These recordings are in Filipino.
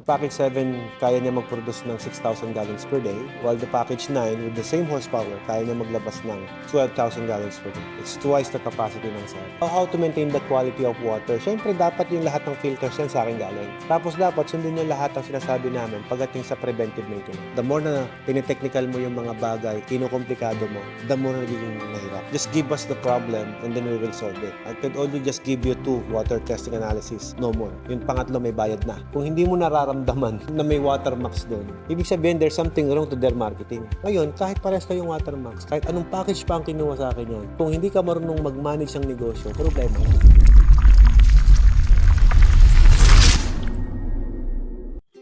Package 7, kaya niya mag-produce ng 6,000 gallons per day, while the package 9 with the same horsepower, kaya niya maglabas ng 12,000 gallons per day. It's twice the capacity ng cell. How to maintain the quality of water? Siyempre, dapat yung lahat ng filters yan sa akin galing. Tapos dapat sundin yung lahat ng sinasabi namin pagdating sa preventive maintenance. The more na tinetechnical mo yung mga bagay, kinukomplikado mo, the more nagiging mahirap. Just give us the problem and then we will solve it. I could only just give you 2 water testing analysis, no more. Yung pangatlo may bayad na. Kung hindi mo nararamdaman na may watermarks doon, ibig sabihin there's something wrong to their marketing. Ngayon, kahit pares kayong watermarks, kahit anong package pa ang kinuha sa akin yan, kung hindi ka marunong mag-manage ng negosyo, problema yun.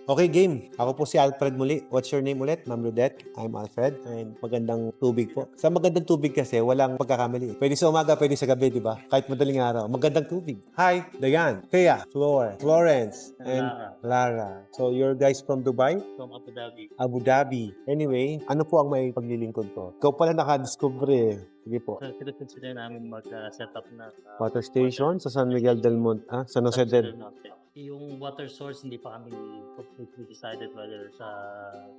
Okay, game. Ako po si Alfred muli. What's your name ulit? Ma'am Ludette. I'm Alfred. And magandang tubig po. Sa magandang tubig kasi, walang pagkakamali. Pwede sa umaga, pwede sa gabi, di ba? Kahit madaling araw. Magandang tubig. Hi, Dayan, Kea, Florence, and Lara. So, you're guys from Dubai? From Abu Dhabi. Abu Dhabi. Anyway, ano po ang may paglilingkod ko? Ikaw pala nakadiscover eh. Sige po. So, consider namin mag-set up na Water station sa San Miguel del Monte, San Jose del... Yung water source, hindi pa kami completely decided whether sa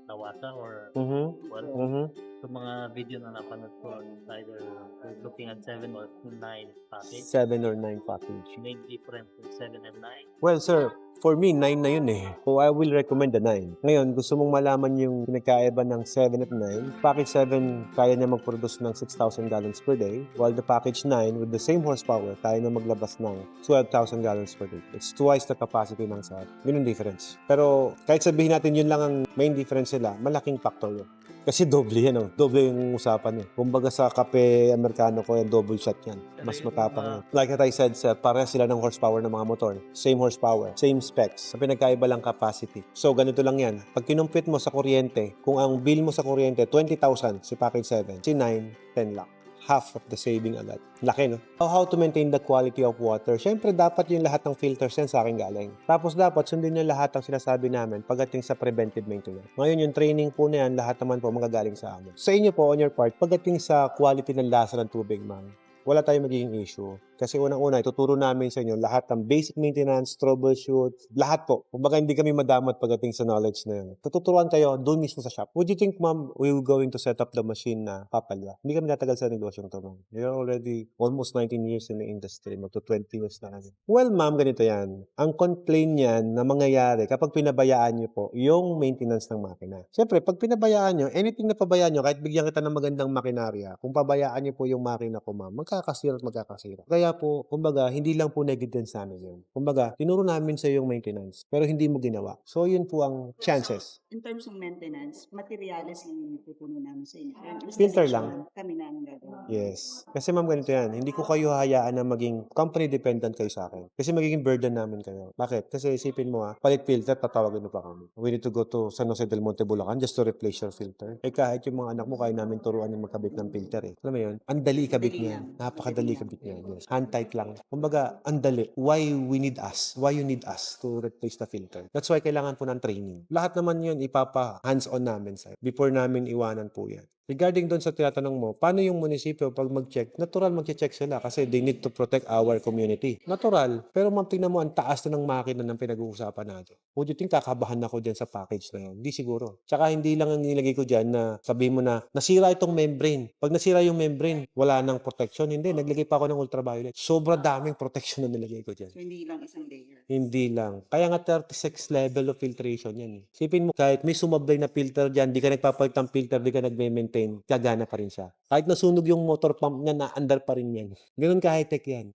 Nawata or well, sa mga video na napanood ko, either we're looking at 7 or 9 package. 7 or 9 package. Main difference in 7 and 9. Well, sir, for me, 9 na yun eh. So, I will recommend the 9. Ngayon, gusto mong malaman yung pinagkaiba ng 7 at 9. Package 7, kaya niya mag-produce ng 6,000 gallons per day, while the package 9, with the same horsepower, kaya niya maglabas ng 12,000 gallons per day. It's twice the capacity ng cell. Yun yung difference. Pero, kahit sabihin natin yun lang ang main difference nila, malaking factor yun. Kasi doble yan, oh. Doble yung usapan eh. Kumbaga sa kape Amerikano ko, yan, double shot yan. Mas matapang yan. Like what I said, sir, pareha sila ng horsepower ng mga motor. Same horsepower, same specs. Sa pinagkaiba lang capacity. So, ganito lang yan. Pag kinumpit mo sa kuryente, kung ang bill mo sa kuryente, 20,000 si package 7, si 9, 10 lang. Half of the saving agad. Laki, no? How to maintain the quality of water? Siyempre, dapat yung lahat ng filters yan sa akin galing. Tapos dapat sundin yung lahat ng sinasabi namin pagdating sa preventive maintenance. Ngayon, yung training po na yan, lahat naman po magagaling sa amin. Sa inyo po, on your part, pagdating sa quality ng lasa ng tubig, ma'am, wala tayong magiging issue. Kasi unang-una, ituturo namin sa inyo lahat ng basic maintenance, troubleshoot, lahat po. Kumbaga hindi kami madamot pagdating sa knowledge na yun. Tututuruan kayo doon mismo sa shop. Would you think, ma'am, we will going to set up the machine na papalya? Hindi kami natagal sa negosyo to, ma'am. You're already almost 19 years in the industry. Magto 20 years na kami. Well, ma'am, ganito yan. Ang complaint niyan na mangyayari kapag pinabayaan niyo po yung maintenance ng makina. Siyempre, pag pinabayaan niyo, anything na pabayaan niyo, kahit bigyan kita ng magandang makinarya, kung pabayaan niyo po yung makina ko, ma'am, magkakasira at magkakasira. Kaya po, kumbaga, hindi lang po negligence namin yun. Kumbaga, tinuro namin sa yung maintenance, pero hindi mo ginawa. So, yun po ang chances. In terms of maintenance, materials yung pupuno namin sa inyo. Filter lang. Kami na ang gagawin. Yes. Kasi ma'am, ganito yan. Hindi ko kayo hayaan na maging company dependent kayo sa akin. Kasi magiging burden namin kayo. Bakit? Kasi isipin mo palit filter, tatawagin mo pa kami. We need to go to San Jose del Monte, Bulacan just to replace your filter. Eh kahit yung mga anak mo, kaya namin turuan yung magkabit ng filter eh. Alam mo yun? Ang dali ikabit niyan. Napakadali ikabit niyan. Yes. Hand tight lang. Kumbaga, ang dali. Why we need us? Why you need us to replace the filter? That's why kailangan po ng training. Lahat naman yun, ipapa hands-on namin sa'yo. Before namin iwanan po yan. Regarding doon sa tinatanong mo, paano yung munisipyo pag mag-check? Natural mag-check sila kasi they need to protect our community. Natural. Pero ma'am, tingnan mo, ang taas na ng makina ng pinag-uusapan natin. Would you think kakabahan ako dyan sa package na yun? Hindi siguro. Tsaka hindi lang ang nilagay ko dyan na sabihin mo na nasira itong membrane. Pag nasira yung membrane, wala nang protection. Hindi, naglagay pa ako ng ultraviolet. Sobra daming protection na nilagay ko dyan. So, hindi lang isang layer. Hindi lang. Kaya nga 36 level of filtration yan eh. Sipin mo, kahit may sumablay na filter dyan, di ka nagpapalit ng filter, di ka nagme-maintain, gagana pa rin siya. Kahit nasunog yung motor pump niya, na-under pa rin yan. Ganun ka-high-tech yan.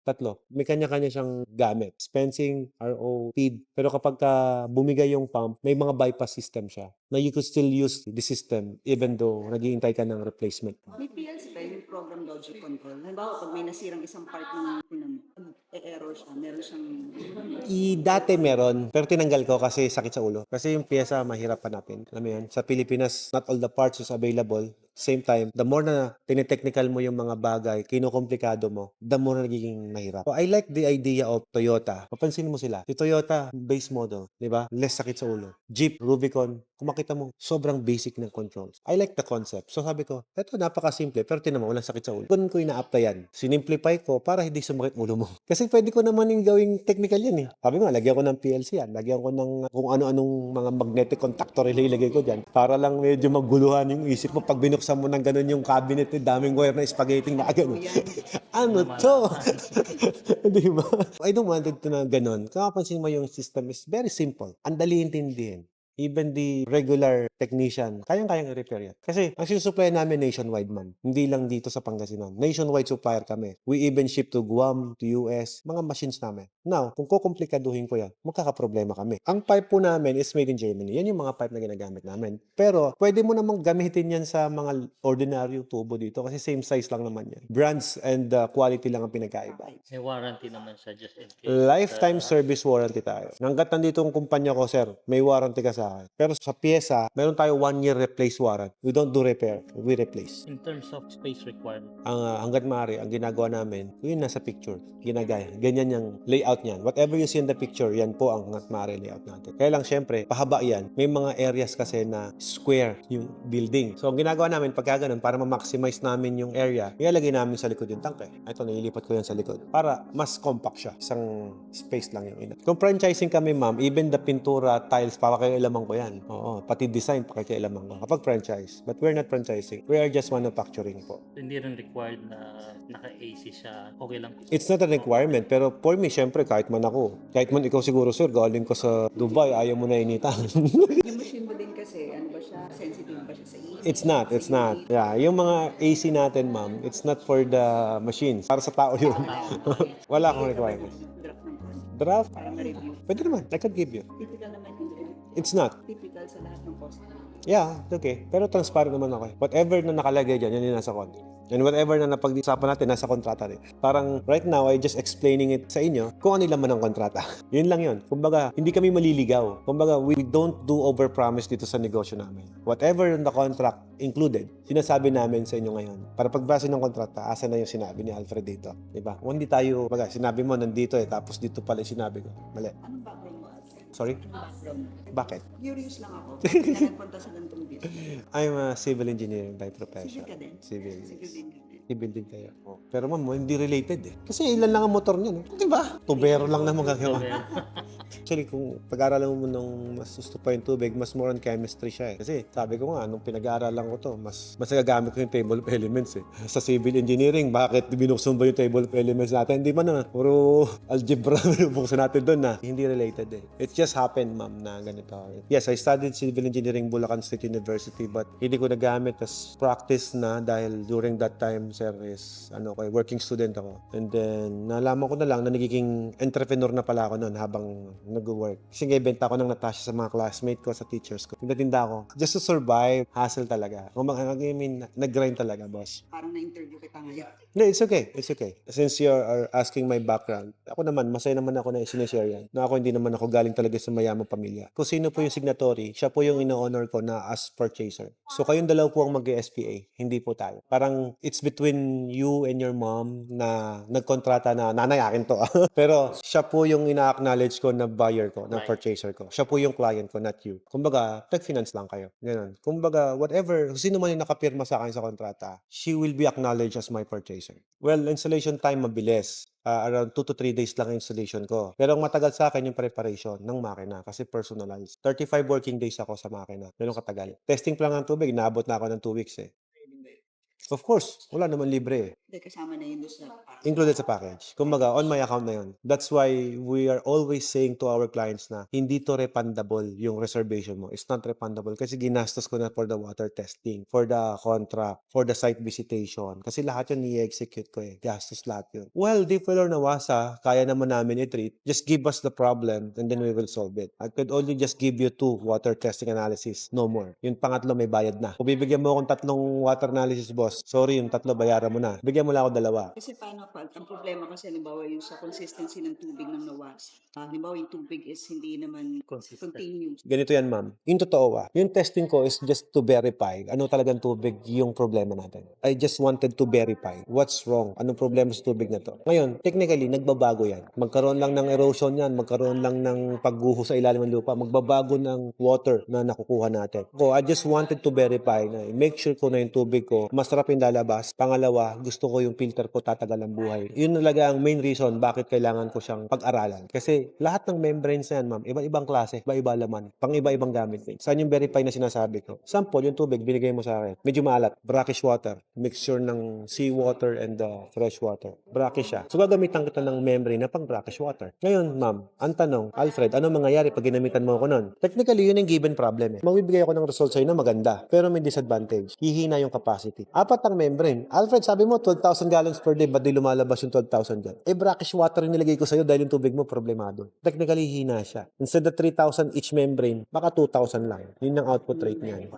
Tatlo. May kanya-kanya siyang gamit. Dispensing, RO, feed. Pero kapag bumigay yung pump, may mga bypass system siya na you could still use the system even though naghihintay ka ng replacement. May PLC ba yung program logic control? Halimbawa, pag may nasirang isang part ng error siya, meron siyang... Dati meron, pero tinanggal ko kasi sakit sa ulo. Kasi yung pyesa mahirap hanapin. Alam mo yan? Sa Pilipinas, not all the parts is available. same time, the more na tinetechnical mo yung mga bagay, kinukomplikado mo, the more na nagiging mahirap. So I like the idea of Toyota. Mapansin mo sila. Si Toyota, base model, di ba? Less sakit sa ulo. Jeep, Rubicon, kung makita mo, sobrang basic ng controls. I like the concept. So sabi ko, eto napaka-simple, pero tinan mo, walang sakit sa ulo. Ganun ko ina-applyan. Sinimplify ko para hindi sumakit ulo mo. Kasi pwede ko naman yung gawing technical yan eh. Sabi mo, lagyan ko ng PLC yan. Lagyan ko ng kung ano-anong mga magnetic contactor ilagay ko dyan. Para lang medyo maguluhan yung isip mo. Pag binuksan mo ng ganun yung cabinet, daming wire na spaghetti na ganun. Ano to? Di ba? I don't want it to na ganun. Kung mapansin mo yung system is very simple. Ang dali intindihin. Even the regular technician, kayang-kayang i-repair yan. Kasi ang sinusupply namin nationwide, ma'am. Hindi lang dito sa Pangasinan. Nationwide supplier kami. We even ship to Guam, to US, mga machines namin. Now, kung kukomplikaduhin ko yan, magkakaproblema kami. Ang pipe po namin is made in Germany. Yan yung mga pipe na ginagamit namin. Pero, pwede mo namang gamitin yan sa mga ordinary tubo dito kasi same size lang naman yan. Brands and quality lang ang pinagkaiba. May warranty naman siya just in case. Lifetime service warranty tayo. Hanggat nandito ang kumpanya ko, sir, may warranty ka sa akin. Pero sa pyesa, meron tayo 1 year replace warranty. We don't do repair. We replace. In terms of space requirement, Hanggat maaari, ang ginagawa namin, yun nasa picture. Ginagaya. Ganyan yung layout niyan. Whatever you see in the picture, yan po ang hanggat maaari layout natin. Kaya lang, syempre, pahaba yan. May mga areas kasi na square yung building. So, ang ginagawa namin, pagka ganun, para ma-maximize namin yung area, ilalagay namin sa likod yung tangke. Ito, nililipat ko yan sa likod. Para mas compact siya. Isang space lang yung ina. Kung franchising kami, ma'am, even the pintura, tiles, papakailaman ko yan. Oo, pati design, pakikailaman ko. Kapag franchise. But we're not franchising. We are just manufacturing po. hindi rin required na naka-AC siya. Okay lang. It's not a requirement, pero for me, syempre, kahit man ako. Kahit man ikaw siguro, sir, galing ka sa Dubai, ayaw mo na initan. Yung machine mo din kasi, ano ba siya, sensitive ba siya sa init? It's not. Yeah, yung mga AC natin, ma'am, it's not for the machines. Para sa tao yun. Wala akong requirement. Draft ng contract. Draft? Para ma-review. Pwede naman. I can give you. Typical naman yung It's not. typical sa lahat ng customer. Yeah, it's okay. Pero transparent naman ako. Whatever na nakalagay dyan, yan yung nasa contract. And whatever na napag-usapan natin, nasa kontrata rin. Parang right now, I just explaining it sa inyo kung ano laman ng kontrata. Yun lang yun. Kumbaga, hindi kami maliligaw. Kumbaga, we don't do overpromise dito sa negosyo namin. Whatever in the contract included, sinasabi namin sa inyo ngayon. Para pagbasa ng kontrata, asa na yung sinabi ni Alfred dito. Diba? Kung hindi tayo, baga, sinabi mo nandito tapos dito pala yung sinabi ko. Mali. Anong background mo, Alfred? Sorry? Anong background mo? Bakit? Curious lang ako. Kaya nagpunta sa ganitong business. I'm a civil engineer by Civil profession. ka din? Civil. Civil din ka din. Civil din kayo. Oh. Pero ma'am, hindi related eh. Kasi ilan lang ang motor niya, no? Diba? Tubero lang naman gagawa. Actually, kung pag-aaralan mo nung mas gusto pa yung tubig, mas more on chemistry siya eh. Kasi sabi ko nga, nung pinag-aaralan ko to, mas nagagamit ko yung table of elements eh. Sa civil engineering, bakit binuksan ba yung table of elements natin? Hindi ba na? Puro algebra binuksan natin doon na. Hindi related eh. It just happened, ma'am, na ganito. Yes, I studied civil engineering Bulacan State University, but hindi ko nagamit as practice na dahil during that time, sir, is working student ako. And then, nalaman ko na lang na nagiging entrepreneur na pala ako noon habang nag-work. Kasi nga-ibenta ako ng Natasha sa mga classmate ko, sa teachers ko. Tinda ako. Just to survive, hassle talaga. Nag-grind talaga, boss. Parang na-interview kita ngayon. No, it's okay. It's okay. Since you are asking my background, ako naman, masaya naman ako na sinishare yan. Na ako hindi naman ako galing talaga sa mayamang pamilya. Kung sino po yung signatory, siya po yung ino-honor ko na as purchaser. So, kayong dalaw po ang mag-SPA, hindi po tayo. Parang it's between you and your mom na nagkontrata na nanay akin to. Pero siya po yung ina-acknowledge ko na buyer ko, na purchaser ko. Siya po yung client ko, not you. Kumbaga, tag-finance lang kayo. Ganun. Kumbaga, whatever, sino man yung nakapirma sa akin sa kontrata, she will be acknowledged as my purchaser. Well, installation time mabilis. Around 2 to 3 days lang installation ko. Pero ang matagal sa akin yung preparation ng makina kasi personalized. 35 working days ako sa makina. Ganun katagal. Testing pa lang ng tubig, naabot na ako ng 2 weeks eh. Of course, wala naman libre eh. Hindi, kasama na yun doon sa Included sa package. Kumbaga, on my account na yun. That's why we are always saying to our clients na hindi to refundable yung reservation mo. It's not refundable kasi ginastos ko na for the water testing, for the contract, for the site visitation. Kasi lahat yun i-execute ko eh. Gastos lahat yun. Well, di Flor Nawasa, kaya naman namin i-treat. Just give us the problem and then we will solve it. I could only just give you 2 water testing analysis. No more. Yung pangatlo may bayad na. Kung bibigyan mo akong 3 water analysis, boss, boss, sorry, yung 3 bayaran mo na. Bigyan mo lang ako 2. Kasi paano pag ang problema kasi halimbawa yung sa consistency ng tubig ng nawas. Halimbawa yung tubig is hindi naman Consistent. continuous. Ganito yan, ma'am. Yung totoo yung testing ko is just to verify ano talagang tubig yung problema natin. I just wanted to verify what's wrong, anong problema sa tubig na to. Ngayon, technically, nagbabago yan. Magkaroon lang ng erosion yan, magkaroon lang ng pagguho sa ilalim ng lupa, magbabago ng water na nakukuha natin. So, I just wanted to verify na make sure ko na yung tubig ko, masarap yung lalabas. Pangalawa, gusto ko yung filter ko tatagal ang buhay. Yun talaga ang main reason bakit kailangan ko siyang pag-aralan. Kasi lahat ng membranes na yan, ma'am, iba-ibang klase, iba-iba laman, pang iba-ibang gamit. Saan yung verify na sinasabi ko? Sample, yung tubig, binigay mo sa akin. Medyo maalat, brackish water, mixture ng seawater and fresh water. Brackish siya. So, gagamitan kita ng membrane na pang brackish water. Ngayon, ma'am, ang tanong, Alfred, ano mangyayari pag ginamitan mo ako nun? Technically, yun yung given problem. Mabibigay ako ng result sa'yo na maganda, pero may disadvantage. Hihina yung capacity. 4 ang membrane. Alfred, sabi mo, 12,000 gallons per day, ba't di lumalabas yung 12,000 dyan? Brackish water yung nilagay ko sa'yo dahil yung tubig mo problemado. Technically, hina siya. Instead of 3,000 each membrane, baka 2,000 lang. Yun ang output rate niyan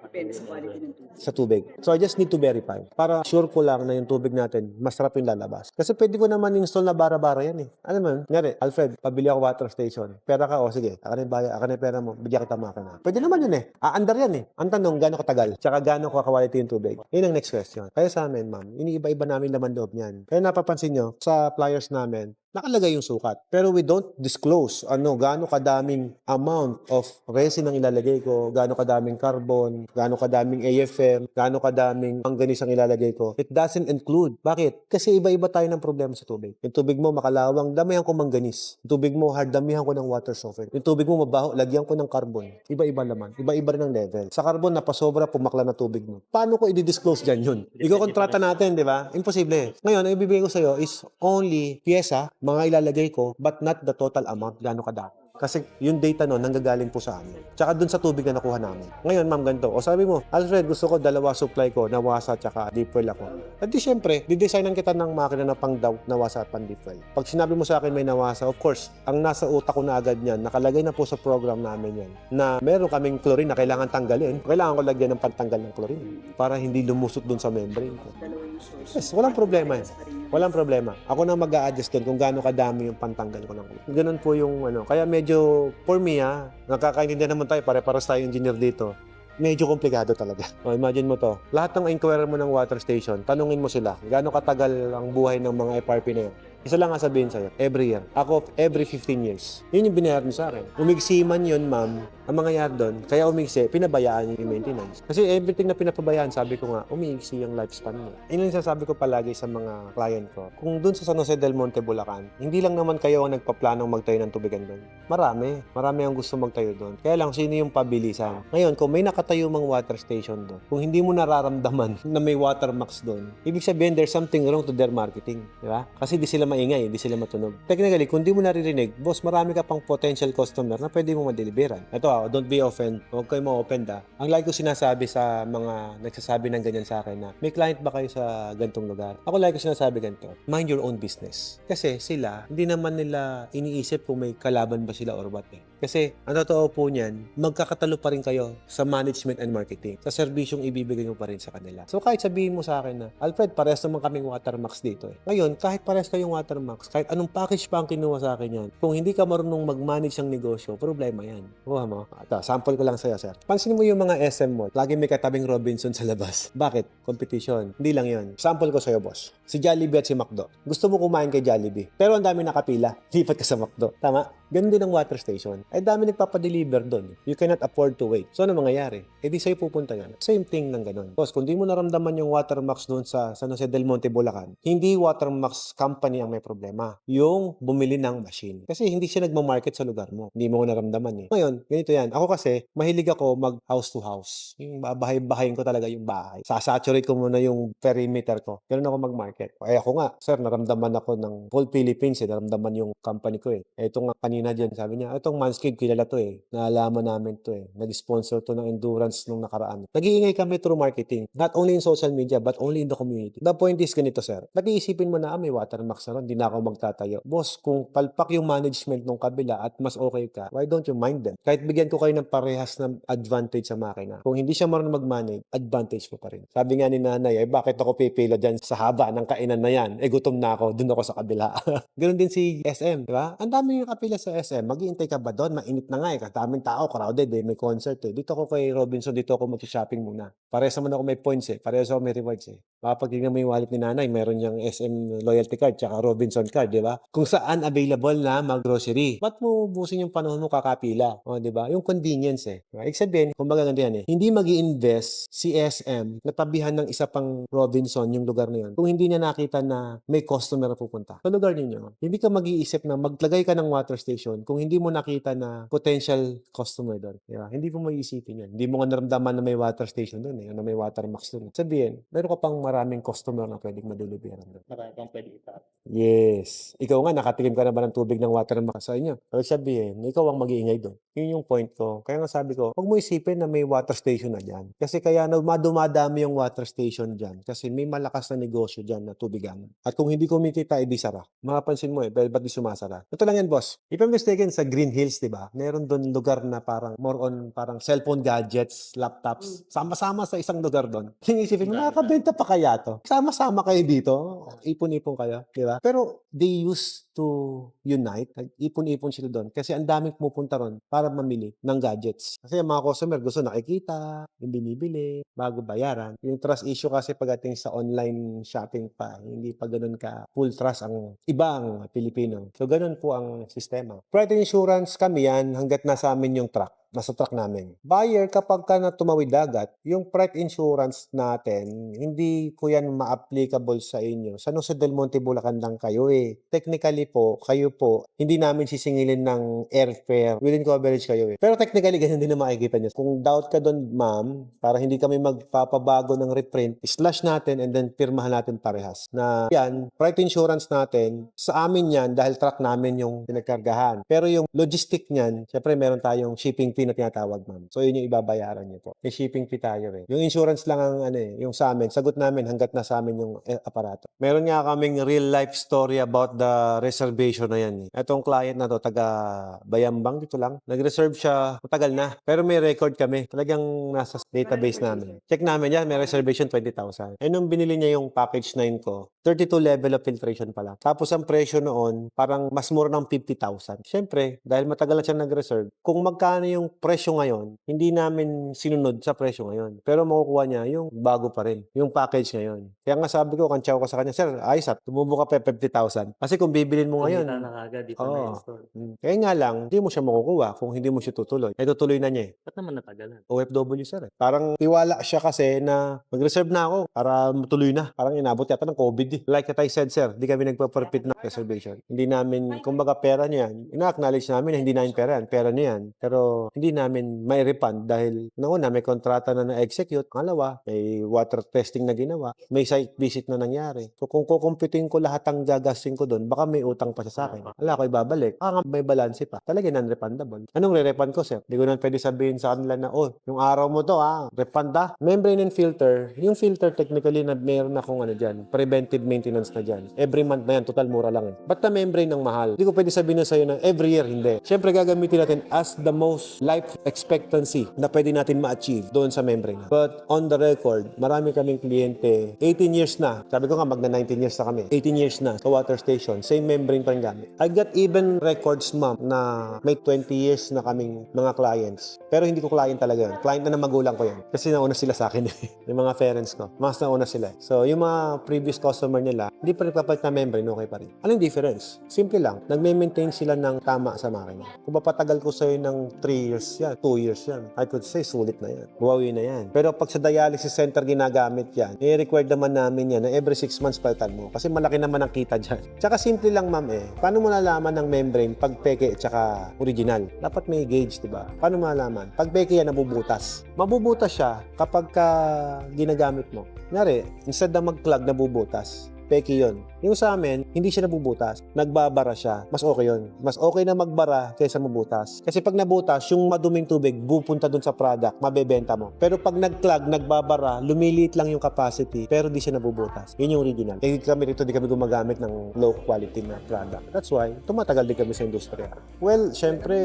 Depende sa quality ng tubig. sa tubig. So, I just need to verify. Para sure ko lang na yung tubig natin, masarap yung lalabas. Kasi pwede ko naman install na bara-bara yan eh. Alam mo, ngari, Alfred, pabili ako water station. Pera ka, sige, akin yung baya, akin yung pera mo, bigyan kita makina. Pwede naman yun eh. Aandar yan eh. Ang tanong, gaano katagal? Tsaka gaano ka-quality yung tubig? Yun ang next question. Kaya sa amin, ma'am, iniiba-iba namin laman loob niyan. Kaya napapansin nyo, sa flyers namin, nakalagay yung sukat. Pero we don't disclose gaano kadaming amount of resin ang ilalagay ko, gaano kadaming carbon, gaano kadaming AFM, gaano kadaming manganese ang ilalagay ko. It doesn't include. Bakit? Kasi iba-iba tayo ng problema sa tubig. Yung tubig mo makalawang, damihan ko manganese. Yung tubig mo hard, damihan ko ng water sulfate. Yung tubig mo mabaho, lagyan ko ng carbon. Iba-iba naman. Iba-iba rin ang level. Sa carbon, napasobra, pumakla na tubig mo. Paano ko i-disclose dyan yun? Iko-kontrata natin, di ba? Imposible. Ngayon, ang ibibigay ko sa'yo is only pyesa, mga ilalagay ko, but not the total amount, gaano kadami. Kasi yung data nun, nanggagaling po sa amin. Tsaka dun sa tubig na nakuha namin. Ngayon, ma'am, ganito. O sabi mo, Alfred, gusto ko 2 supply ko, nawasa tsaka deep well ako. At di syempre, didesignan kita ng makina na pang nawasa at pang deep well. Pag sinabi mo sa akin may nawasa, of course, ang nasa utak ko na agad niyan, nakalagay na po sa program namin yan, na meron kaming chlorine na kailangan tanggalin. Kailangan ko lagyan ng pantanggal ng chlorine para hindi lumusot dun sa membrane ko. Dalawa yung source. Yes, walang problema yan. Walang problema. Ako na mag-a-adjust doon kung gaano kadami yung pantanggal ko ng chlorine. Ganun po yung Kaya medyo, for me nakakaintindihan naman tayo, pare-paras tayo engineer dito. Medyo komplikado talaga. Imagine mo to. Lahat ng inquirer mo ng water station, tanungin mo sila, gaano katagal ang buhay ng mga FRP na yun. Isa lang nga sabihin sa'yo, every year. Ako, every 15 years. Yun yung binayaran sa akin. Umigsi man yun, ma'am, ang mangyayari doon, kaya umigsi, pinabayaan yung maintenance. Kasi everything na pinapabayaan, sabi ko nga, umigsi yung lifespan mo. Yun yung sasabi ko palagi sa mga client ko. Kung doon sa San Jose del Monte, Bulacan, hindi lang naman kayo ang nagpaplanong magtayo ng tubigan doon. Marami ang gusto magtayo doon. Kaya lang, sino yung pabilisan? Ngayon, kung may nakatayo mang water station doon, kung hindi mo nararamdaman na may watermax doon, ibig sabihin, there's something wrong to their marketing. Di ba? Kasi di sila maingay, di sila matunog. Technically, kung di mo naririnig, boss, marami ka pang potential customer na pwede mo madeliveran. Ito don't be offended. Huwag kayo ma-offend Ang like ko sinasabi sa mga nagsasabi ng ganyan sa akin na, may client ba kayo sa gantong lugar? Ako like ko sinasabi ganito, mind your own business. Kasi sila, hindi naman nila iniisip kung may kalaban ba sila or what eh. Kasi, ang totoo po niyan, magkakatalo pa rin kayo sa management and marketing. Sa serbisyong ibibigay mo pa rin sa kanila. So, kahit sabihin mo sa akin na, Alfred, parehas naman kaming watermax dito eh. Ngayon, kahit parehas kayong watermax, kahit anong package pa ang kinuha sa akin yan, kung hindi ka marunong mag-manage ng negosyo, problema yan. Kuha mo? Ito, sample ko lang sa'yo, sir. Pansin mo yung mga SM mall, lagi may katabing Robinson sa labas. Bakit? Competition. Hindi lang yun. Sample ko sa'yo, boss. Si Jollibee at si McDo. Gusto mo kumain kay Jollibee, pero ang dami nakapila. Lipat ka sa McDo. Tama? Ganun din ang water station. Ay dami nagpapadeliver doon. You cannot afford to wait. So ano mangyayari? Eh di sa'yo pupunta yan. Same thing ng ganun. Boss, kung di mo naramdaman yung watermax doon sa San Jose del Monte, Bulacan, hindi watermax company ang may problema. Yung bumili ng machine. Kasi hindi siya nagmamarket sa lugar mo. Hindi mo naramdaman eh. Ngayon, ganito yan. Ako kasi, mahilig ako mag house to house. Yung bahay-bahayin ko talaga yung bahay. Sasaturate ko muna yung perimeter ko. Ganun ako mag-market. Eh ako nga, sir, naramdaman ako ng whole Philippines eh. Naramdaman yung company ko eh. Ito nga kanina kanina dyan, sabi niya, itong Manscaped kilala to eh. Naalaman namin to eh. Nag-sponsor to ng endurance nung nakaraan. Nag-iingay kami through marketing. Not only in social media, but only in the community. The point is ganito, sir. Nag-iisipin mo na, may watermark sa ron, hindi na ako magtatayo. Boss, kung palpak yung management ng kabila at mas okay ka, why don't you mind them? Kahit bigyan ko kayo ng parehas na advantage sa makina. Kung hindi siya marunong mag-manage, advantage mo pa rin. Sabi nga ni nanay, bakit ako pipila dyan sa haba ng kainan na yan? Gutom na ako, dun ako sa kabila. Ganun din si SM, di ba? Ang dami yung kapila sa SM. Mag-iintay ka ba doon? Mainit na nga eh. Daming tao, crowded eh. May concert eh. Dito ako kay Robinson, dito ako mag-shopping muna. Parehas naman ako may points eh. Parehas ako may rewards eh. Makapagtignan mo yung wallet ni nanay, meron niyang SM loyalty card tsaka Robinson card, di ba? Kung saan available na mag-grocery. Ba't mo busin yung panahon mo kakapila? O, di ba? Yung convenience eh. Diba? Ibig sabihin, kumbaga ganito yan eh. Hindi mag-i-invest si SM na tabihan ng isa pang Robinson yung lugar na yun kung hindi niya nakita na may customer na pupunta sa lugar ninyo. Hindi ka mag-iisip na maglagay ka ng water station kung hindi mo nakita na potential customer doon. Diba? Hindi mo maiisipin yan. Hindi mo nga naramdaman na may water station doon eh, na may water max doon. Sabihin, meron ka pang maraming customer na pwedeng madeliveran doon. Marami kang pwede itap. Yes. Ikaw nga, nakatikim ka na ba ng tubig ng water max sa inyo? Ibig sabihin, ikaw ang mag-iingay doon. Yun yung point ko. Kaya nga sabi ko, huwag mo isipin na may water station na dyan. Kasi kaya na dumadami yung water station dyan. Kasi may malakas na negosyo dyan na tubigan. At kung hindi kumikita, edi sara. Makapansin mo ba't di sumasara? Ito lang yan, boss. If I'm mistaken, sa Green Hills, di ba? Meron doon lugar na parang more on parang cellphone gadgets, laptops. Sama-sama sa isang lugar doon. Isipin mo, nakakabenta pa kaya to? Sama-sama kayo dito. Ipon-ipon kayo, di ba? Pero they used to unite. Ipon-ipon sila doon. Kasi ang daming pumupunta ron para mamili ng gadgets. Kasi ang mga customer gusto nakikita, yung binibili, bago bayaran. Yung trust issue kasi pagdating sa online shopping pa, hindi pa ganun ka full trust ang ibang Pilipino. So ganun po ang sistema. Private insurance kami yan hanggat nasa amin yung truck. Nasa truck namin. Buyer, kapag ka na tumawid dagat, yung private insurance natin, hindi po yan ma-applicable sa inyo. Sa Jose del Monte, Bulacan lang kayo eh. Technically po, kayo po, hindi namin sisingilin ng airfare. Within coverage kayo eh. Pero technically, ganyan din na makikita nyo. Kung doubt ka doon, ma'am, para hindi kami magpapabago ng reprint, slash natin and then pirmahan natin parehas. Na yan, private insurance natin, sa amin yan, dahil truck namin yung pinagkargahan. Pero yung logistic niyan, syempre meron tayong shipping fee na tinatawag, ma'am. So, yun yung ibabayaran niyo po. May shipping fee tayo eh. Yung insurance lang ang yung sa amin. Sagot namin hanggat nasa amin yung aparato. Meron nga kaming real life story about the reservation na yan eh. Itong client na to, taga Bayambang dito lang. Nag-reserve siya, matagal na. Pero may record kami. Talagang nasa database namin. Check namin yan, may reservation 20,000. Nung binili niya yung package 9 ko, 32 level of filtration pala. Tapos ang presyo noon, parang mas mura ng 50,000. Siyempre, dahil matagal na siya nag-reserve, kung magkano yung presyo ngayon, hindi namin sinunod sa presyo ngayon. Pero makukuha niya yung bago pa rin, yung package ngayon. Kaya nga sabi ko, kantsaw ko sa kanya, sir, ayos at tumubo ka pa 50,000. Kasi kung bibilin mo ngayon, Kumita na kagad, di pa na-install. kaya nga lang, hindi mo siya makukuha kung hindi mo siya tutuloy. Tutuloy na niya eh. Ba't naman natagalan? OFW sir eh. Parang tiwala siya kasi na mag-reserve na ako para matuloy na. Parang inabot yata ng COVID eh. Like that I said sir, hindi kami nagpa-forfeit ng reservation. Hindi namin, kumbaga pera niya yan, ina-acknowledge namin na hindi namin pera yan. Pera niya yan. Pero hindi namin may refund dahil nauna may kontrata na na-execute. Pangalawa, may water testing na ginawa. May site visit na nangyari. So kung kukumpitin ko lahat ang gagastin ko doon, baka may utang pa siya sa akin. Wala ko ibabalik. May balance pa. Talaga non-refundable. Anong re-refund ko sir? Hindi ko na pwede sabihin sa kanila na, yung araw mo to refund Membrane and filter. Yung filter technically na meron akong dyan, preventive maintenance na dyan. Every month na yan, total mura lang eh. Ba't na membrane ng mahal? Hindi ko pwede sabihin na sa'yo na every year, hindi. Siyempre gagamitin natin as the most life expectancy na pwede natin ma-achieve doon sa membrane. But on the record, marami kaming kliyente, 18 years na. Sabi ko nga, magna 19 years na kami. 18 years na sa water station. Same membrane pa rin gamit. I got even records, ma'am, na may 20 years na kaming mga clients. Pero hindi ko client talaga yun. Client na ng magulang ko yun. Kasi nauna sila sa akin. Yung mga parents ko. Mas nauna sila. So, yung mga previous customer nila, hindi pa nagpapalit na membrane, okay pa rin. Anong difference? Simple lang. Nagme-maintain sila ng tama sa makina. Kung papatagal ko sa'yo ng 3 years yan, 2 years yan, I could say, sulit na yan. Buwawi na yan. Pero pag sa dialysis center ginagamit yan, i-required naman namin yan na every 6 months palitan mo. Kasi malaki naman ang kita dyan. Tsaka simple lang, ma'am Paano mo nalaman ng membrane pag peke at tsaka original? Dapat may gauge, di ba? Paano malaman? Pag peke yan, nabubutas. Mabubutas siya kapag ka ginagamit mo. Kunyari, instead na mag-clog, nabubutas. Peke yun. Yung sa amin, hindi siya nabubutas. Nagbabara siya. Mas okay yun. Mas okay na magbara kaysa mabutas. Kasi pag nabutas, yung maduming tubig, pupunta dun sa product, mabebenta mo. Pero pag nag-clog, nagbabara, lumiliit lang yung capacity, pero di siya nabubutas. Yun yung original. Kaya kami rito, di kami gumagamit ng low quality na product. That's why, tumatagal din kami sa industriya. Well, syempre,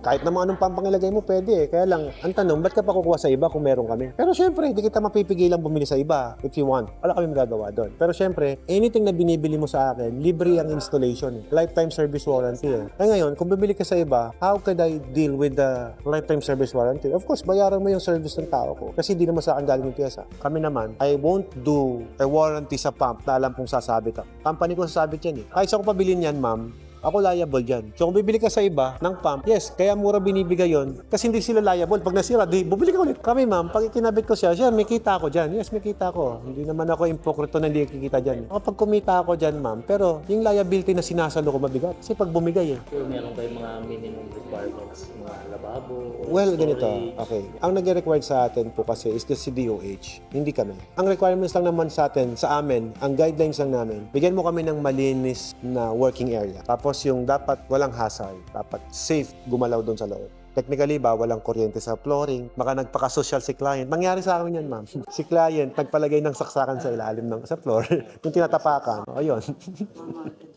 kahit naman anong pampangilagay mo, pwede eh. Kaya lang, ang tanong, ba't ka pa kukuha sa iba kung meron kami? Pero syempre, hindi kita mapipigilan bumili sa iba if you want. Wala kami magagawa doon. Pero syempre, anything na binibili mo sa akin, libre ang installation. Lifetime service warranty eh. Kaya ngayon, kung bibili ka sa iba, how could I deal with the lifetime service warranty? Of course, bayaran mo yung service ng tao ko. Kasi hindi naman sa akin galing yung pyesa. Kami naman, I won't do a warranty sa pump na alam kung sasabit ka. Company ko sasabit yan eh. Kahit sa ko pabilin yan, ma'am, ako liable dyan. So kung bibili ka sa iba ng pump, yes, kaya mura binibigay yon kasi hindi sila liable. Pag nasira, di bubili ka ulit. Kami ma'am, pag ikinabit ko siya, may kita ako dyan. Yes, may kita ako. Hindi naman ako impokrito na hindi kikita dyan. Kapag kumita ako dyan ma'am, pero yung liability na sinasalo ko mabigat. Kasi pag bumigay eh. So, meron kayong mga minimum requirements, mga lababo, or Well, storage? ganito. Okay. Ang nag-required sa atin po kasi is the CDOH. Hindi kami. Ang requirements lang naman sa atin, sa amin, ang guidelines lang namin, bigyan mo kami ng malinis na working area. Tapos yung dapat walang hazard. Dapat safe gumalaw doon sa loob. Technically ba, walang kuryente sa flooring. Baka nagpaka-social si client. Mangyari sa amin yan, ma'am. Si client, nagpalagay ng saksakan sa ilalim ng sa floor. Yung tinatapakan. O, yun. Mga